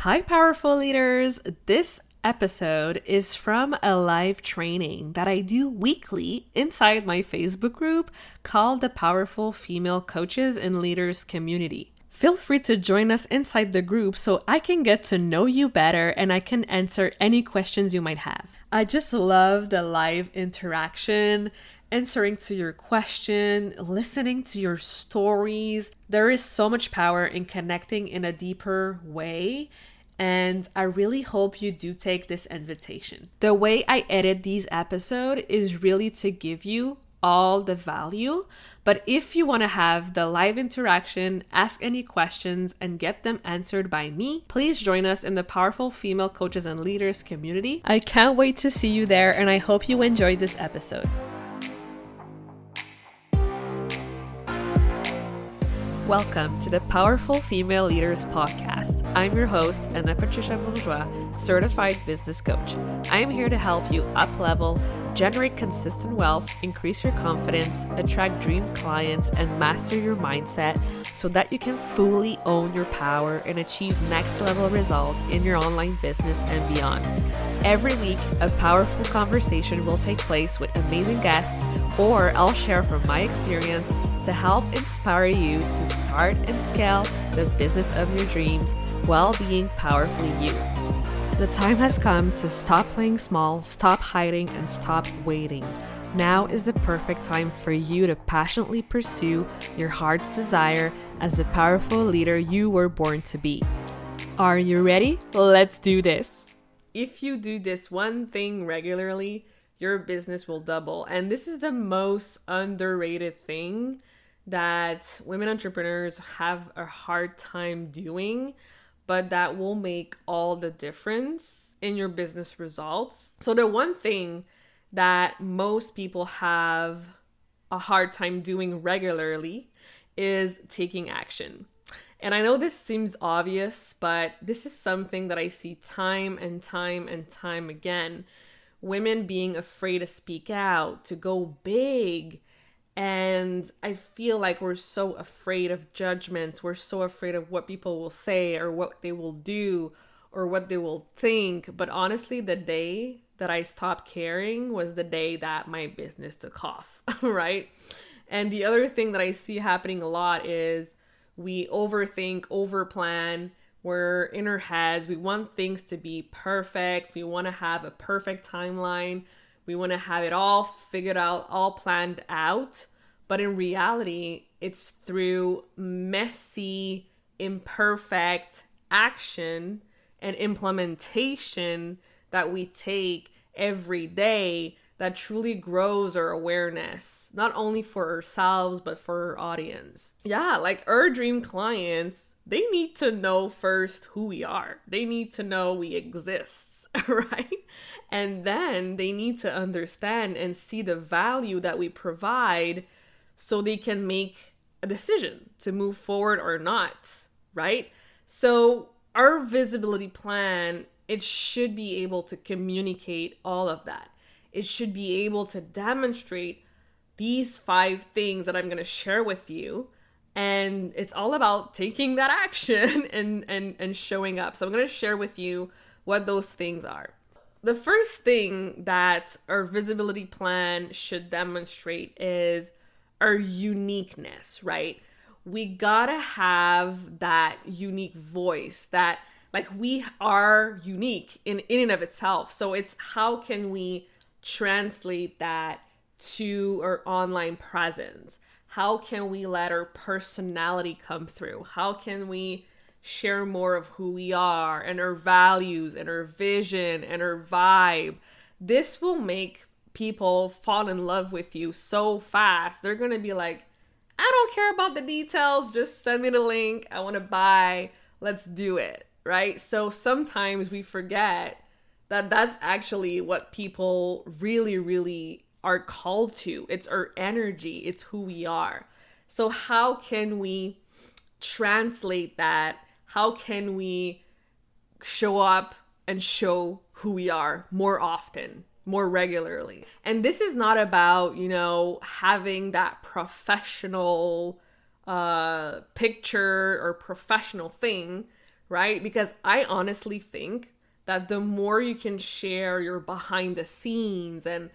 Hi, powerful leaders. This episode is from a live training that I do weekly inside my Facebook group called the Powerful Female Coaches and Leaders Community. Feel free to join us inside the group so I can get to know you better and I can answer any questions you might have. I just love the live interaction, answering to your question, listening to your stories. There is so much power in connecting in a deeper way, and I really hope you do take this invitation. The way I edit these episodes is really to give you all the value, but if you want to have the live interaction, ask any questions, and get them answered by me, please join us in the Powerful Female Coaches and Leaders community. I can't wait to see you there, and I hope you enjoyed this episode. Welcome to the Powerful Female Leaders Podcast. I'm your host, Anna Patricia Bourgeois, certified business coach. I am here to help you up-level, generate consistent wealth, increase your confidence, attract dream clients, and master your mindset so that you can fully own your power and achieve next-level results in your online business and beyond. Every week, a powerful conversation will take place with amazing guests, or I'll share from my experience to help inspire you to start and scale the business of your dreams while being powerfully you. The time has come to stop playing small, stop hiding, and stop waiting. Now is the perfect time for you to passionately pursue your heart's desire as the powerful leader you were born to be. Are you ready? Let's do this. If you do this one thing regularly, your business will double. And this is the most underrated thing that women entrepreneurs have a hard time doing, but that will make all the difference in your business results. So the one thing that most people have a hard time doing regularly is taking action. And I know this seems obvious, but this is something that I see time and time and time again. Women being afraid to speak out, to go big. And I feel like we're so afraid of judgments. We're so afraid of what people will say or what they will do or what they will think. But honestly, the day that I stopped caring was the day that my business took off, right? And the other thing that I see happening a lot is we overthink, overplan. We're in our heads. We want things to be perfect. We want to have a perfect timeline. We want to have it all figured out, all planned out. But in reality, it's through messy, imperfect action and implementation that we take every day that truly grows our awareness, not only for ourselves, but for our audience. Yeah, like our dream clients, they need to know first who we are. They need to know we exist, right? And then they need to understand and see the value that we provide so they can make a decision to move forward or not, right? So our visibility plan, it should be able to communicate all of that. It should be able to demonstrate these 5 things that I'm going to share with you. And it's all about taking that action and showing up. So I'm going to share with you what those things are. The first thing that our visibility plan should demonstrate is our uniqueness, right? We gotta have that unique voice, that like we are unique in and of itself. So it's how can we translate that to our online presence? How can we let our personality come through? How can we share more of who we are and our values and our vision and our vibe? This will make people fall in love with you so fast. They're going to be like, I don't care about the details. Just send me the link. I want to buy. Let's do it. Right? So sometimes we forget that that's actually what people really, really are called to. It's our energy. It's who we are. So how can we translate that? How can we show up and show who we are more often, more regularly? And this is not about, having that professional picture or professional thing. right? Because I honestly think that the more you can share your behind the scenes and,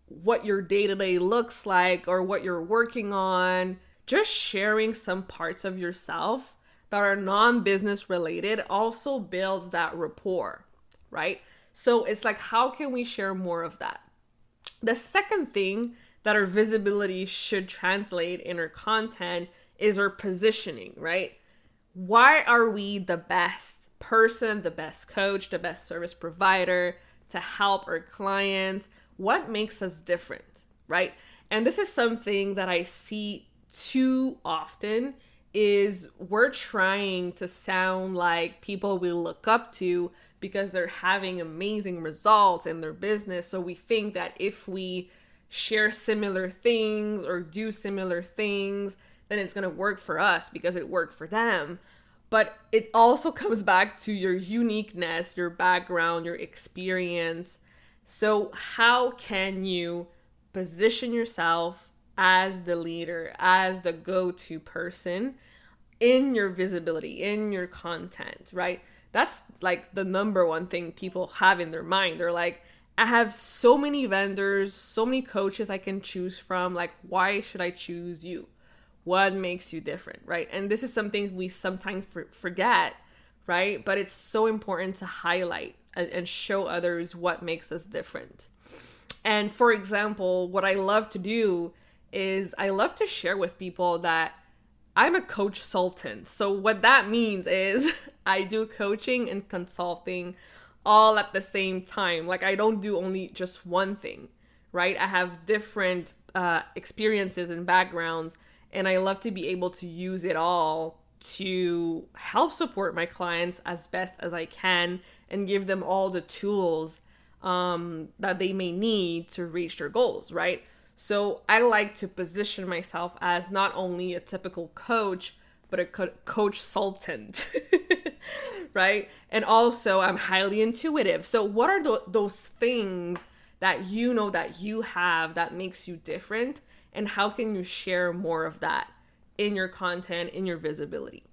what your day-to-day looks like or what you're working on, just sharing some parts of yourself that are non-business related also builds that rapport, right? So it's like, how can we share more of that? The second thing that our visibility should translate in our content is our positioning, right? Why are we the best person, the best coach, the best service provider to help our clients? What makes us different, right? And this is something that I see too often is we're trying to sound like people we look up to because they're having amazing results in their business. So we think that if we share similar things or do similar things, then it's going to work for us because it worked for them. But it also comes back to your uniqueness, your background, your experience. So how can you position yourself as the leader, as the go-to person in your visibility, in your content, right? That's like the number one thing people have in their mind. They're like, I have so many vendors, so many coaches I can choose from. Like, why should I choose you? What makes you different, right? And this is something we sometimes forget, right? But it's so important to highlight and show others what makes us different. And for example, what I love to do is I love to share with people that I'm a coach consultant. So what that means is I do coaching and consulting all at the same time. Like, I don't do only just one thing, right? I have different experiences and backgrounds, and I love to be able to use it all to help support my clients as best as I can and give them all the tools that they may need to reach their goals, right? So I like to position myself as not only a typical coach, but a coach consultant, right? And also I'm highly intuitive. So what are those things that that you have that makes you different? And how can you share more of that in your content, in your visibility?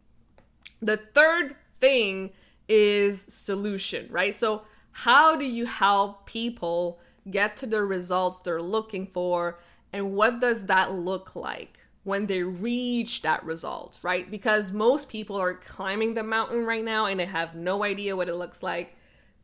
The third thing is solution, right? So how do you help people get to the results they're looking for? And what does that look like when they reach that result, right? Because most people are climbing the mountain right now and they have no idea what it looks like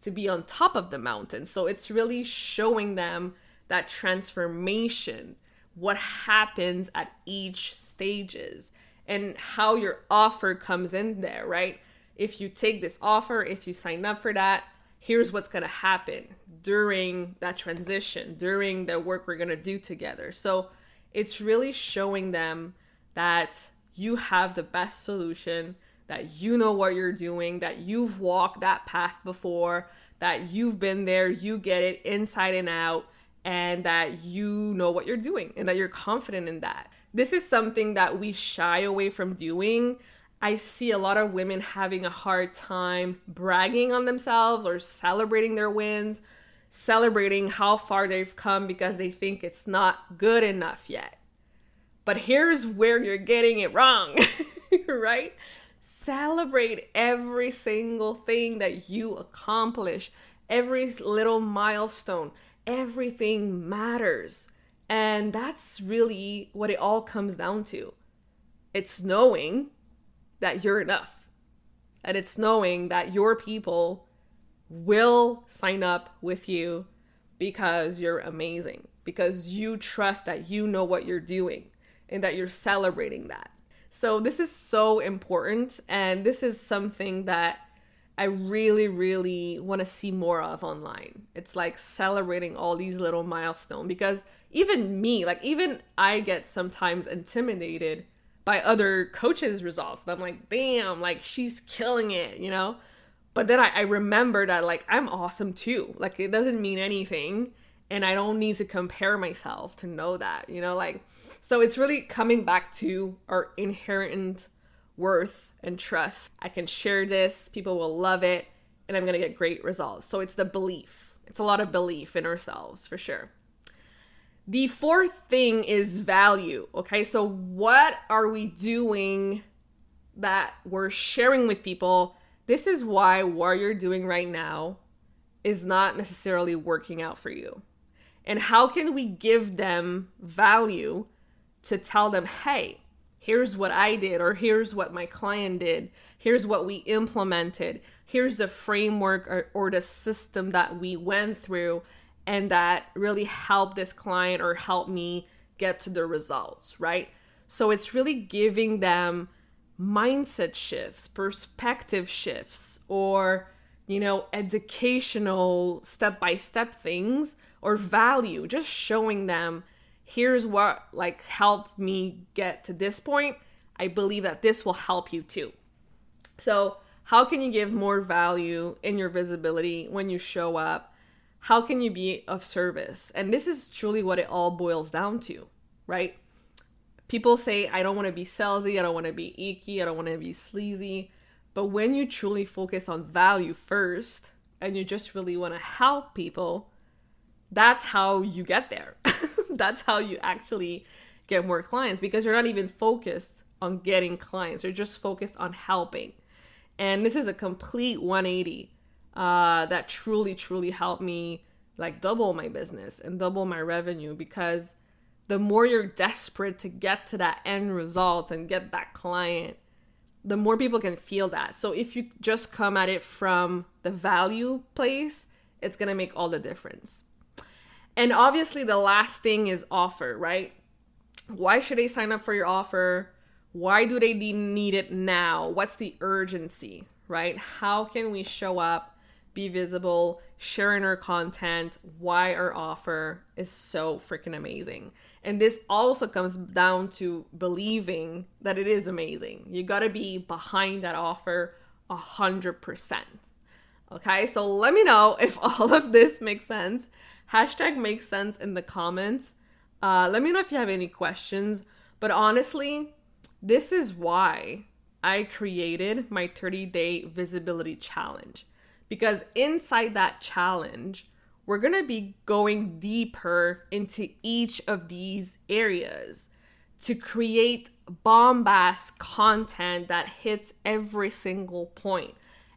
to be on top of the mountain. So it's really showing them that transformation, what happens at each stages, and how your offer comes in there, right? If you take this offer, if you sign up for that, here's what's going to happen during that transition, during the work we're going to do together. So it's really showing them that you have the best solution, that you know what you're doing, that you've walked that path before, that you've been there, you get it inside and out, and that you know what you're doing and that you're confident in that. This is something that we shy away from doing. I see a lot of women having a hard time bragging on themselves or celebrating their wins, celebrating how far they've come because they think it's not good enough yet. But here's where you're getting it wrong, right? Celebrate every single thing that you accomplish, every little milestone. Everything matters. And that's really what it all comes down to. It's knowing that you're enough. And it's knowing that your people will sign up with you because you're amazing. Because you trust that you know what you're doing and that you're celebrating that. So this is so important. And this is something that I really, really want to see more of online. It's like celebrating all these little milestones, because even me, like even I get sometimes intimidated by other coaches' results. And I'm like, damn, like she's killing it, But then I remember that like I'm awesome too. Like it doesn't mean anything. And I don't need to compare myself to know that, so it's really coming back to our inherent worth and trust. I can share this, people will love it, and I'm going to get great results. So it's the belief. It's a lot of belief in ourselves for sure. The fourth thing is value. Okay, so what are we doing that we're sharing with people, this is why what you're doing right now is not necessarily working out for you. And how can we give them value to tell them, hey, here's what I did, or here's what my client did, here's what we implemented, here's the framework or the system that we went through and that really helped this client or helped me get to the results, right? So it's really giving them mindset shifts, perspective shifts, or, educational step-by-step things or value, just showing them, here's what helped me get to this point. I believe that this will help you too. So how can you give more value in your visibility when you show up? How can you be of service? And this is truly what it all boils down to, right? People say, I don't want to be salesy, I don't want to be icky, I don't want to be sleazy. But when you truly focus on value first, and you just really want to help people, that's how you get there. That's how you actually get more clients, because you're not even focused on getting clients. You're just focused on helping. And this is a complete 180 that truly, truly helped me double my business and double my revenue, because the more you're desperate to get to that end result and get that client, the more people can feel that. So if you just come at it from the value place, it's going to make all the difference. And obviously the last thing is offer, right? Why should they sign up for your offer? Why do they need it now? What's the urgency, right? How can we show up, be visible, sharing our content, why our offer is so freaking amazing? And this also comes down to believing that it is amazing. You got to be behind that offer 100%. Okay, so let me know if all of this makes sense. #makes sense in the comments. Let me know if you have any questions. But honestly, this is why I created my 30-day visibility challenge. Because inside that challenge, we're going to be going deeper into each of these areas to create bombast content that hits every single point.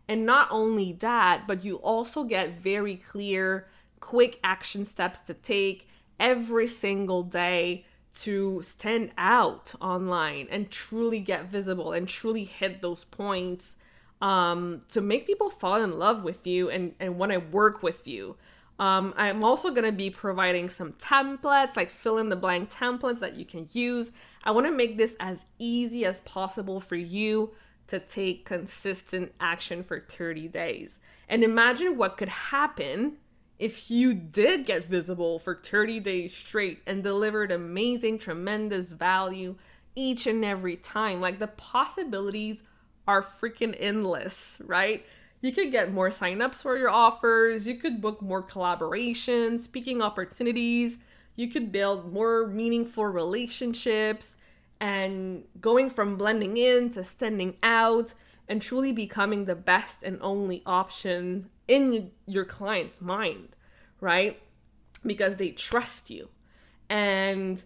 And not only that, but you also get very clear, quick action steps to take every single day to stand out online and truly get visible and truly hit those points to make people fall in love with you and want to work with you. I'm also going to be providing some templates, like fill in the blank templates that you can use. I want to make this as easy as possible for you to take consistent action for 30 days. And imagine what could happen if you did get visible for 30 days straight and delivered amazing, tremendous value each and every time. The possibilities are freaking endless, right? You could get more signups for your offers. You could book more collaborations, speaking opportunities. You could build more meaningful relationships and going from blending in to standing out and truly becoming the best and only option in your client's mind, right? Because they trust you. And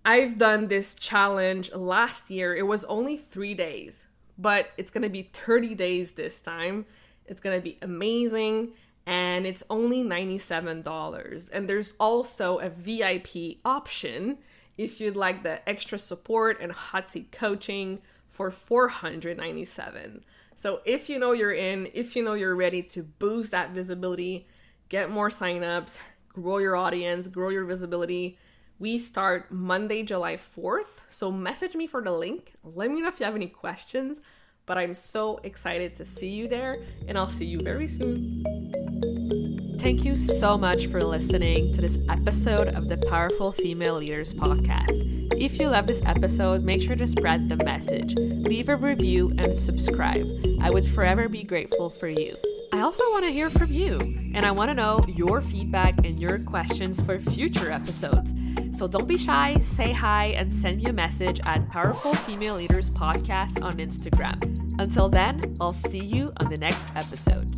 I've done this challenge last year. It was only 3 days, but it's going to be 30 days this time. It's going to be amazing. And it's only $97. And there's also a VIP option if you'd like the extra support and hot seat coaching for $497. So if you know you're in, if you know you're ready to boost that visibility, get more signups, grow your audience, grow your visibility, we start Monday, July 4th. So message me for the link. Let me know if you have any questions. But I'm so excited to see you there, and I'll see you very soon. Thank you so much for listening to this episode of the Powerful Female Leaders Podcast. If you love this episode, make sure to spread the message, leave a review, and subscribe. I would forever be grateful for you. I also want to hear from you, and I want to know your feedback and your questions for future episodes. So don't be shy, say hi, and send me a message at Powerful Female Leaders Podcast on Instagram. Until then, I'll see you on the next episode.